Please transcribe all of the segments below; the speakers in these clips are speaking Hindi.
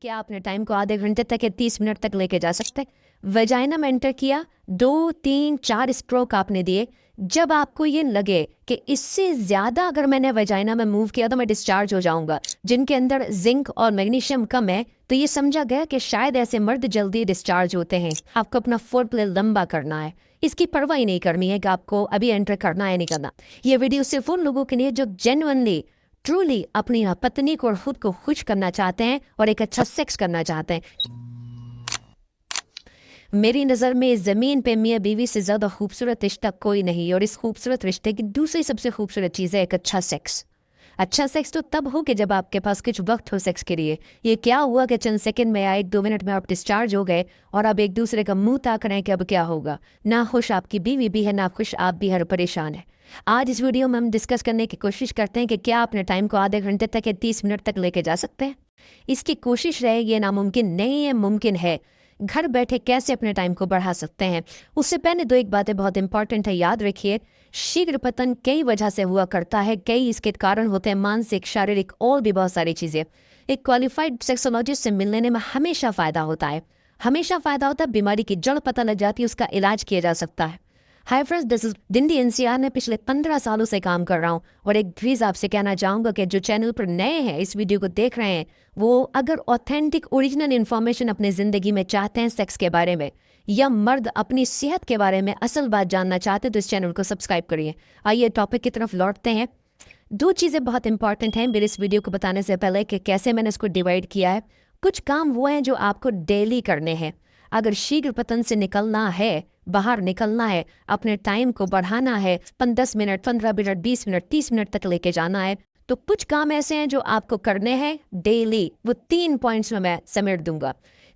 क्या आपने टाइम को आधे घंटे तक या 30 मिनट तक लेके जा सकते? वजाइना में एंटर किया, 2, 3, 4 स्ट्रोक आपने दिए। जब आपको ये लगे कि इससे ज़्यादा अगर मैंने वजाइना में मूव किया तो मैं डिस्चार्ज हो जाऊंगा, जिनके अंदर जिंक और मैग्नीशियम कम है, तो ये समझा गया कि शायद ऐसे मर्द जल्दी डिस्चार्ज होते हैं। आपको अपना फोरप्ले लंबा करना है, इसकी परवाह ही नहीं करनी है कि आपको अभी एंटर करना है नहीं करना। ये वीडियो सिर्फ उन लोगों के लिए जो जेन्युइनली ट्रूली अपनी पत्नी को और खुद को खुश करना चाहते हैं और एक अच्छा सेक्स करना चाहते हैं। मेरी नज़र में ज़मीन पे मियाँ बीवी से ज़्यादा खूबसूरत रिश्ता कोई नहीं, और इस खूबसूरत रिश्ते की दूसरी सबसे खूबसूरत चीज़ है एक अच्छा सेक्स। अच्छा सेक्स तो तब हो कि जब आपके पास कुछ वक्त हो सेक्स के लिए। ये क्या हुआ कि चंद सेकंड में या 1-2 मिनट में आप डिस्चार्ज हो गए और आप एक दूसरे का मुंह ताक रहे हैं कि अब क्या होगा। ना खुश आपकी बीवी भी है, ना खुश आप भी हर परेशान है। आज इस वीडियो में हम डिस्कस करने की कोशिश करते हैं कि क्या अपने टाइम को आधे घंटे तक या 30 मिनट तक लेके जा सकते हैं। इसकी कोशिश रहे, ये नामुमकिन नहीं है, मुमकिन है। घर बैठे कैसे अपने टाइम को बढ़ा सकते हैं। उससे पहले 2 एक बातें बहुत इंपॉर्टेंट है, याद रखिए। शीघ्र पतन कई वजह से हुआ करता है, कई इसके कारण होते हैं, मानसिक, शारीरिक और भी बहुत सारी चीज़ें। एक क्वालिफाइड सेक्सोलॉजिस्ट से मिलने में हमेशा फ़ायदा होता है, हमेशा फ़ायदा होता है। बीमारी की जड़ पता लग जाती है, उसका इलाज किया जा सकता है। हाय फ्रेंड्स, दिस इज दिंडी एनसीआर ने पिछले 15 सालों से काम कर रहा हूँ, और एक चीज़ आपसे कहना चाहूँगा कि जो चैनल पर नए हैं, इस वीडियो को देख रहे हैं, वो अगर ऑथेंटिक ओरिजिनल इन्फॉर्मेशन अपने ज़िंदगी में चाहते हैं सेक्स के बारे में, या मर्द अपनी सेहत के बारे में असल बात जानना चाहते हैं, तो इस चैनल को सब्सक्राइब करिए। आइए टॉपिक की तरफ लौटते हैं। 2 चीज़ें बहुत इंपॉर्टेंट हैं मेरे इस वीडियो को बताने से पहले कि कैसे मैंने इसको डिवाइड किया है। कुछ काम वो हैं जो आपको डेली करने हैं। अगर शीघ्र पतन से निकलना है, बाहर निकलना है, अपने टाइम को बढ़ाना है, 10 मिनट, 15 मिनट, 20 मिनट, 30 मिनट तक लेके जाना है, तो कुछ काम ऐसे हैं जो आपको करने हैं डेली। वो 3 पॉइंट्स में मैं समेट दूंगा।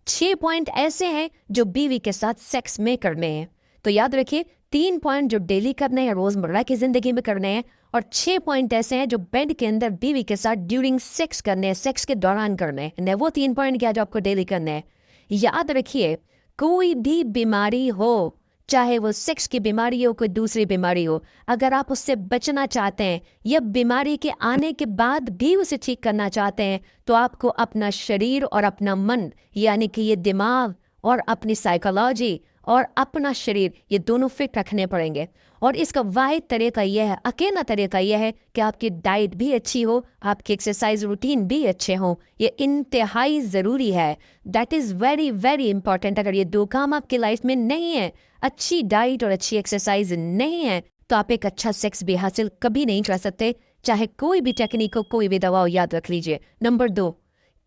6 पॉइंट ऐसे हैं जो बीवी के साथ सेक्स में करने हैं। तो याद रखिए, 3 पॉइंट जो डेली करने हैं, रोजमर्रा की जिंदगी में करने हैं, और 6 पॉइंट ऐसे हैं जो बेड के अंदर बीवी के साथ ड्यूरिंग सेक्स करने हैं, सेक्स के दौरान करने हैं। वो 3 पॉइंट क्या जो आपको डेली करने हैं। याद रखिए, कोई भी बीमारी हो, चाहे वो सेक्स की बीमारी हो, कोई दूसरी बीमारी हो, अगर आप उससे बचना चाहते हैं या बीमारी के आने के बाद भी उसे ठीक करना चाहते हैं, तो आपको अपना शरीर और अपना मन, यानी कि ये दिमाग और अपनी साइकोलॉजी और अपना शरीर, ये दोनों फिट रखने पड़ेंगे। और इसका वाहिद तरीका यह है, अकेला तरीका यह है कि आपकी डाइट भी अच्छी हो, आपकी एक्सरसाइज रूटीन भी अच्छे हों। ये इंतहाई ज़रूरी है। That is very very important. अगर ये 2 काम आपकी लाइफ में नहीं है, अच्छी डाइट और अच्छी एक्सरसाइज नहीं है, तो आप एक अच्छा सेक्स भी हासिल कभी नहीं कर सकते, चाहे कोई भी टेक्निक हो, कोई भी दवा हो। याद रख लीजिए। नंबर 2,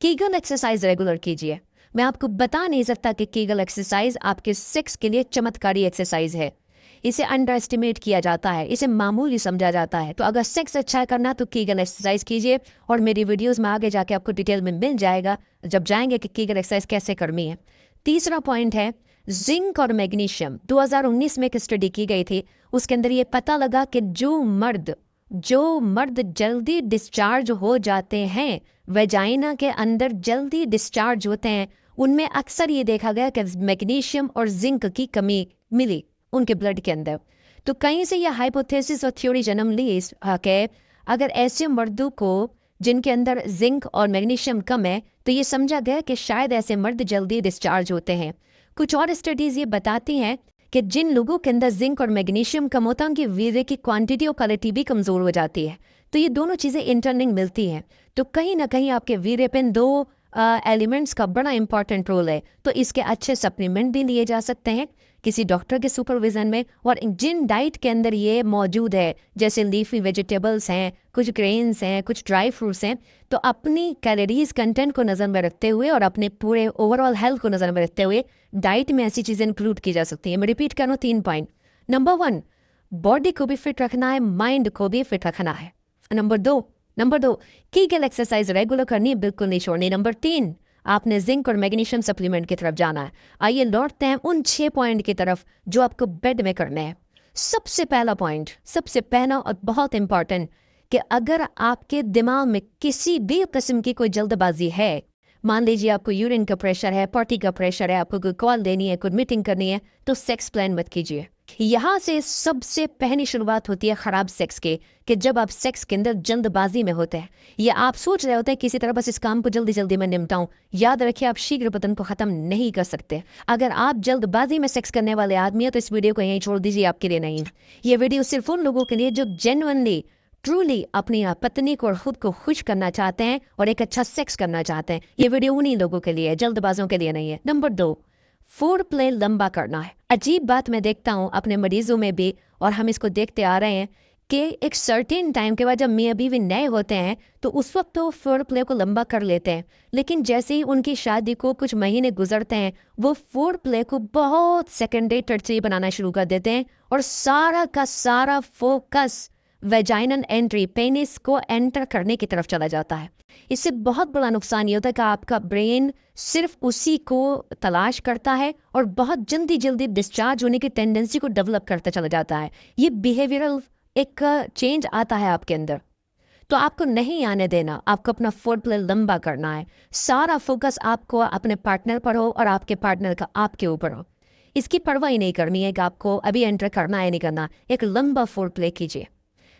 कीगल एक्सरसाइज रेगुलर कीजिए। मैं आपको बता नहीं सकता कि कीगल एक्सरसाइज आपके सेक्स के लिए चमत्कारी एक्सरसाइज है। इसे अंडर एस्टिमेट किया जाता है, इसे मामूली समझा जाता है। तो अगर सेक्स अच्छा करना तो कीगल एक्सरसाइज कीजिए, और मेरी वीडियोस में आगे जाके आपको डिटेल में मिल जाएगा जब जाएंगे कि कीगल एक्सरसाइज कैसे करनी है। तीसरा पॉइंट है जिंक और मैग्नीशियम। 2019 में एक स्टडी की गई थी, उसके अंदर ये पता लगा कि जो मर्द जल्दी डिस्चार्ज हो जाते हैं, वेजाइना के अंदर जल्दी डिस्चार्ज होते हैं, उनमें अक्सर ये देखा गया कि मैग्नीशियम और जिंक की कमी मिली उनके ब्लड के अंदर। तो कहीं से यह हाइपोथेसिस और थ्योरी जन्म ली कि अगर ऐसे मर्दों को जिनके अंदर जिंक और मैग्नीशियम कम है, तो ये समझा गया कि शायद ऐसे मर्द जल्दी डिस्चार्ज होते हैं। कुछ और स्टडीज़ ये बताती हैं कि जिन लोगों के अंदर जिंक और मैग्नीशियम कम होता है, उनकी वीर्य की क्वांटिटी और क्वालिटी भी कमज़ोर हो जाती है। तो ये दोनों चीज़ें इंटरलिंक मिलती हैं। तो कहीं ना कहीं आपके वीर्य पे 2 एलिमेंट्स का बड़ा इंपॉर्टेंट रोल है। तो इसके अच्छे सप्लीमेंट भी लिए जा सकते हैं किसी डॉक्टर के सुपरविजन में। और जिन डाइट के अंदर ये मौजूद है, जैसे लीफी वेजिटेबल्स हैं, कुछ ग्रेन्स हैं, कुछ ड्राई फ्रूट्स हैं, तो अपनी कैलोरीज कंटेंट को नज़र में रखते हुए और अपने पूरे ओवरऑल हेल्थ को नज़र में रखते हुए डाइट में ऐसी चीज़ें इंक्लूड की जा सकती हैं। मैं रिपीट करूँ 3 पॉइंट। नंबर 1, बॉडी को भी फिट रखना है, माइंड को भी फिट रखना है। नंबर 2, कीगल एक्सरसाइज रेगुलर करनी है, बिल्कुल नहीं छोड़नी। नंबर 3, आपने जिंक और मैग्नीशियम सप्लीमेंट की तरफ जाना है। आइए लौटते हैं उन 6 पॉइंट की तरफ जो आपको बेड में करने हैं। सबसे पहला और बहुत इंपॉर्टेंट, कि अगर आपके दिमाग में किसी भी किस्म की कोई जल्दबाजी है, मान लीजिए आपको यूरिन का प्रेशर है, पार्टी का प्रेशर है, आपको कोई कॉल देनी है, कोई मीटिंग करनी है, तो सेक्स प्लान मत कीजिए। यहाँ से सबसे पहली शुरुआत होती है ख़राब सेक्स के, कि जब आप सेक्स के अंदर जल्दबाजी में होते हैं या आप सोच रहे होते हैं किसी तरह बस इस काम को जल्दी जल्दी में निपटाऊं। याद रखिए, आप शीघ्र पतन को ख़त्म नहीं कर सकते। अगर आप जल्दबाजी में सेक्स करने वाले आदमी हैं तो इस वीडियो को यहीं छोड़ दीजिए, आपके लिए नहीं। ये वीडियो सिर्फ उन लोगों के लिए जो जेन्युइनली ट्रूली अपनी पत्नी को और खुद को खुश करना चाहते हैं और एक अच्छा सेक्स करना चाहते हैं। ये वीडियो उन्हीं लोगों के लिए है, जल्दबाजों के लिए नहीं है। नंबर 2, फोर प्ले लंबा करना है। अजीब बात मैं देखता हूँ अपने मरीजों में भी, और हम इसको देखते आ रहे हैं कि एक सर्टेन टाइम के बाद जब मियाँ बीवी नए होते हैं तो उस वक्त तो फोर प्ले को लंबा कर लेते हैं, लेकिन जैसे ही उनकी शादी को कुछ महीने गुजरते हैं वो फोर प्ले को बहुत सेकेंडरी टर्टरी बनाना शुरू कर देते हैं और सारा का सारा फोकस वेजाइनल एंट्री, पेनिस को एंटर करने की तरफ चला जाता है। इससे बहुत बड़ा नुकसान ये होता है कि आपका ब्रेन सिर्फ उसी को तलाश करता है और बहुत जल्दी जल्दी डिस्चार्ज होने की टेंडेंसी को डेवलप करता चला जाता है। ये बिहेवियरल एक चेंज आता है आपके अंदर, तो आपको नहीं आने देना। आपको अपना फोर प्ले लंबा करना है। सारा फोकस आपको अपने पार्टनर पर हो और आपके पार्टनर का आपके ऊपर हो। इसकी परवाह ही नहीं करनी है कि आपको अभी एंटर करना है नहीं करना। एक लंबा फोर प्ले कीजिए।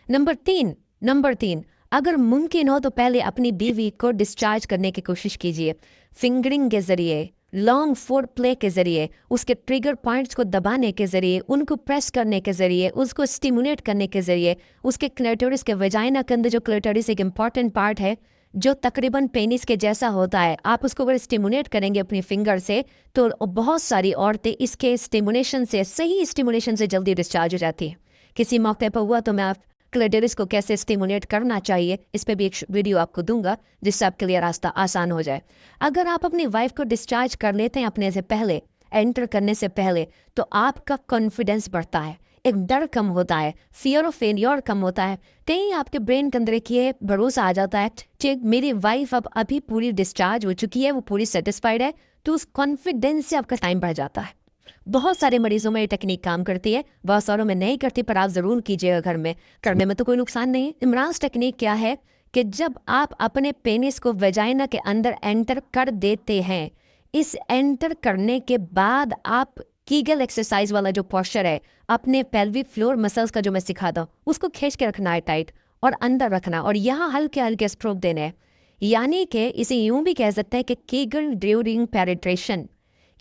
नंबर तीन, अगर मुमकिन हो तो पहले अपनी बीवी को डिस्चार्ज करने की कोशिश कीजिए। फिंगरिंग के ज़रिए, लॉन्ग फोर प्ले के ज़रिए, उसके ट्रिगर पॉइंट्स को दबाने के ज़रिए, उनको प्रेस करने के ज़रिए, उसको स्टिमुलेट करने के ज़रिए, उसके क्लेटोरिस के वेजाइना के अंदर जो क्लेटोरिस एक इम्पॉर्टेंट पार्ट है जो तकरीबन पेनिस के जैसा होता है, आप उसको अगर स्टिमुलेट करेंगे अपनी फिंगर से तो बहुत सारी औरतें इसके स्टिमुलेशन से, सही स्टिमुलेशन से जल्दी डिस्चार्ज हो जाती है। किसी मौके पर हुआ तो मैं आप क्लेटोरिस को कैसे स्टिमुलेट करना चाहिए इस पे भी एक वीडियो आपको दूंगा, जिससे आपके लिए रास्ता आसान हो जाए। अगर आप अपनी वाइफ को डिस्चार्ज कर लेते हैं अपने से पहले, एंटर करने से पहले, तो आपका कॉन्फिडेंस बढ़ता है, एक डर कम होता है, फियर ऑफ फेलियर कम होता है। कहीं आपके ब्रेन के अंदर एक ये भरोसा आ जाता है कि मेरी वाइफ अब अभी पूरी डिस्चार्ज हो चुकी है, वो पूरी सेटिस्फाइड है, तो उस कॉन्फिडेंस से आपका टाइम बढ़ जाता है। बहुत सारे मरीजों में ये टेक्निक काम करती है, बहुत सारों में नहीं करती, पर आप ज़रूर कीजिएगा घर में, करने में तो कोई नुकसान नहीं है। इमरान टेक्निक क्या है कि जब आप अपने पेनिस को वेजाइना के अंदर एंटर कर देते हैं, इस एंटर करने के बाद आप कीगल एक्सरसाइज वाला जो पोस्चर है, अपने पेल्विक फ्लोर मसल्स का जो मैं सिखाता हूँ उसको खींच के रखना है टाइट और अंदर रखना, और यहाँ हल्के हल्के स्ट्रोक देने हैं। यानी कि इसे यूँ भी कह सकते हैं कि कीगल ड्यूरिंग पेनिट्रेशन,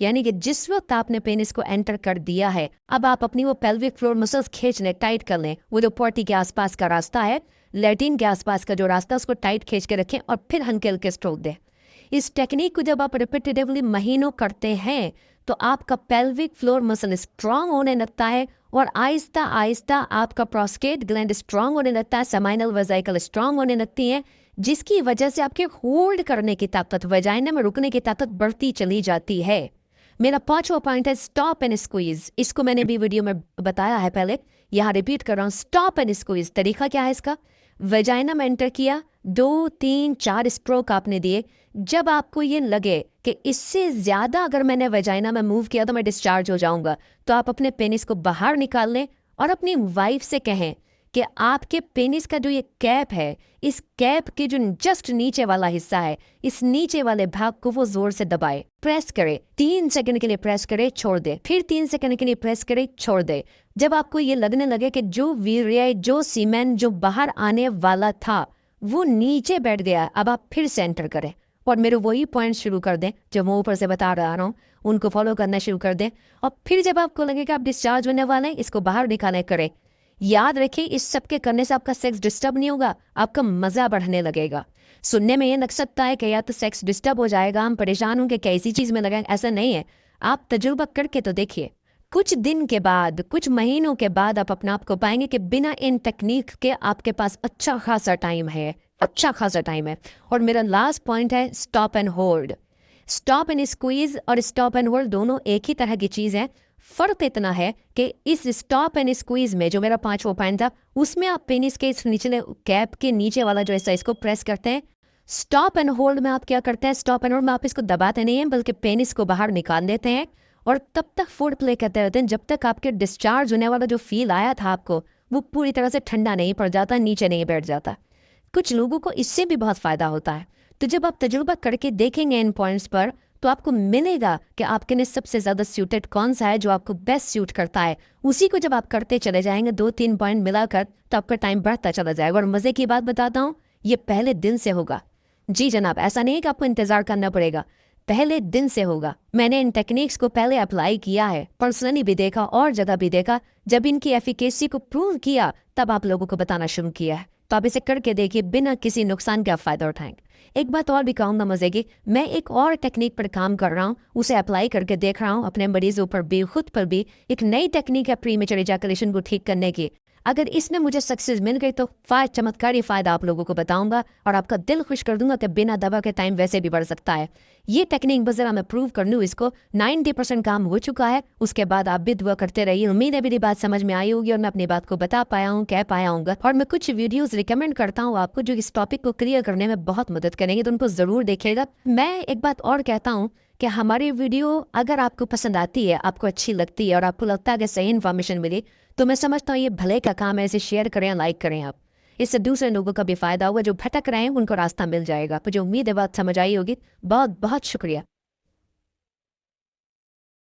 यानी कि जिस वक्त आपने पेनिस को एंटर कर दिया है, अब आप अपनी वो पेल्विक फ्लोर मसल्स खींच लें, टाइट कर लें। वो जो पोटी के आसपास का रास्ता है, लैटिन के आसपास का जो रास्ता, उसको टाइट खींच के रखें और फिर हल्के हल्के स्ट्रोक दें। इस टेक्निक को जब आप रिपीटेटिवली महीनों करते हैं तो आपका पेल्विक फ्लोर मसल स्ट्रांग होने लगता है और आहिस्ता आहिस्ता आपका प्रोस्टेट ग्लैंड स्ट्रांग होने लगता है, सेमाइनल वेसिकल स्ट्रांग होने लगती है, जिसकी वजह से आपके होल्ड करने की ताकत, वजाइना में रुकने की ताकत बढ़ती चली जाती है। मेरा 5वां पॉइंट है स्टॉप एंड स्क्वीज। इसको मैंने भी वीडियो में बताया है पहले, यहाँ रिपीट कर रहा हूँ। स्टॉप एंड स्क्वीज तरीका क्या है इसका? वेजाइना में एंटर किया, 2, 3, 4 स्ट्रोक आपने दिए। जब आपको ये लगे कि इससे ज़्यादा अगर मैंने वेजाइना में मूव किया तो मैं डिस्चार्ज हो जाऊंगा, तो आप अपने पेनिस को बाहर निकाल लें और अपनी वाइफ से कहें कि आपके पेनिस का जो ये कैप है, इस कैप के जो जस्ट नीचे वाला हिस्सा है, इस नीचे वाले भाग को वो जोर से दबाए, प्रेस करे, 3 सेकंड के लिए प्रेस करे, छोड़ दे, फिर 3 सेकंड के लिए प्रेस करे, छोड़ दे। जब आपको ये लगने लगे कि जो वीर्य, जो सीमेंट जो बाहर आने वाला था वो नीचे बैठ गया, अब आप फिर से एंटर करें और मेरे वही पॉइंट शुरू कर दें जो मैं ऊपर से बता रहा हूँ, उनको फॉलो करना शुरू कर दें। और फिर जब आपको लगे कि आप डिस्चार्ज होने वाले हैं, इसको बाहर निकालने करें। याद रखिए, इस सब के करने से आपका सेक्स डिस्टर्ब नहीं होगा, आपका मज़ा बढ़ने लगेगा। सुनने में ये लग सकता है कि या तो सेक्स डिस्टर्ब हो जाएगा, हम परेशान होंगे, कैसी चीज़ में लगाएंगे, ऐसा नहीं है। आप तजुर्बा करके तो देखिए, कुछ दिन के बाद, कुछ महीनों के बाद आप अपने आप को पाएंगे कि बिना इन टेक्निक के आपके पास अच्छा खासा टाइम है, अच्छा खासा टाइम है। और मेरा लास्ट पॉइंट है stop and hold. Stop and squeeze और स्टॉप एंड होल्ड दोनों एक ही तरह की चीज़ है। फ़र्क इतना है कि इस स्टॉप एंड स्क्वीज में जो मेरा 5वां पॉइंट था, उसमें आप पेनिस के इस निचले कैप के नीचे वाला जो हिस्सा, इसको प्रेस करते हैं। स्टॉप एंड होल्ड में आप क्या करते हैं? स्टॉप एंड होल्ड में आप इसको दबाते नहीं हैं, बल्कि पेनिस को बाहर निकाल देते हैं और तब तक फोर्ड प्ले करते रहते हैं जब तक आपके डिस्चार्ज होने वाला जो फील आया था आपको, वो पूरी तरह से ठंडा नहीं पड़ जाता, नीचे नहीं बैठ जाता। कुछ लोगों को इससे भी बहुत फ़ायदा होता है। तो जब आप तजुर्बा करके देखेंगे इन पॉइंट्स पर, तो आपको मिलेगा कि आपके लिए सबसे ज़्यादा सूटेड कौन सा है, जो आपको बेस्ट सूट करता है। उसी को जब आप करते चले जाएंगे 2-3 पॉइंट मिलाकर, तो आपका टाइम बढ़ता चला जाएगा। और मज़े की बात बताता हूँ, ये पहले दिन से होगा। जी जनाब, ऐसा नहीं है कि आपको इंतज़ार करना पड़ेगा, पहले दिन से होगा। मैंने इन टेक्निक्स को पहले अप्लाई किया है, पर्सनली भी देखा और जगह भी देखा। जब इनकी एफिकेसी को प्रूव किया, तब आप लोगों को बताना शुरू किया है। तो आप इसे करके देखिए, बिना किसी नुकसान का फ़ायदा उठाएंगे। एक बात और भी कहूँगा मज़े की, मैं एक और टेक्निक पर काम कर रहा हूँ, उसे अप्लाई करके देख रहा हूँ अपने मरीजों पर भी, खुद पर भी। एक नई टेक्निक है प्रीमेच्योर इजैकुलेशन को ठीक करने की। अगर इसमें मुझे सक्सेस मिल गई तो चमत्कारी फ़ायदा आप लोगों को बताऊंगा और आपका दिल खुश कर दूंगा कि बिना दवा के टाइम वैसे भी बढ़ सकता है। ये टेक्निक बस जरा मैं प्रूव कर लूँ इसको, 90% काम हो चुका है। उसके बाद आप भी दुआ करते रहिए। उम्मीद है मेरी बात समझ में आई होगी और मैं अपनी बात को बता पाया हूँ, कह पाया हूँ। और मैं कुछ वीडियोस रिकमेंड करता हूँ आपको, जो इस टॉपिक को क्लियर करने में बहुत मदद करेंगे, तो उनको ज़रूर देखिएगा। मैं एक बात और कहता हूँ कि हमारी वीडियो अगर आपको पसंद आती है, आपको अच्छी लगती है और आपको लगता है कि सही इन्फॉर्मेशन मिली, तो मैं समझता हूँ ये भले का काम है। इसे शेयर करें, लाइक करें आप। इससे दूसरे लोगों का भी फायदा होगा, जो भटक रहे हैं उनको रास्ता मिल जाएगा। मुझे उम्मीद है बात समझ आई होगी। बहुत बहुत शुक्रिया।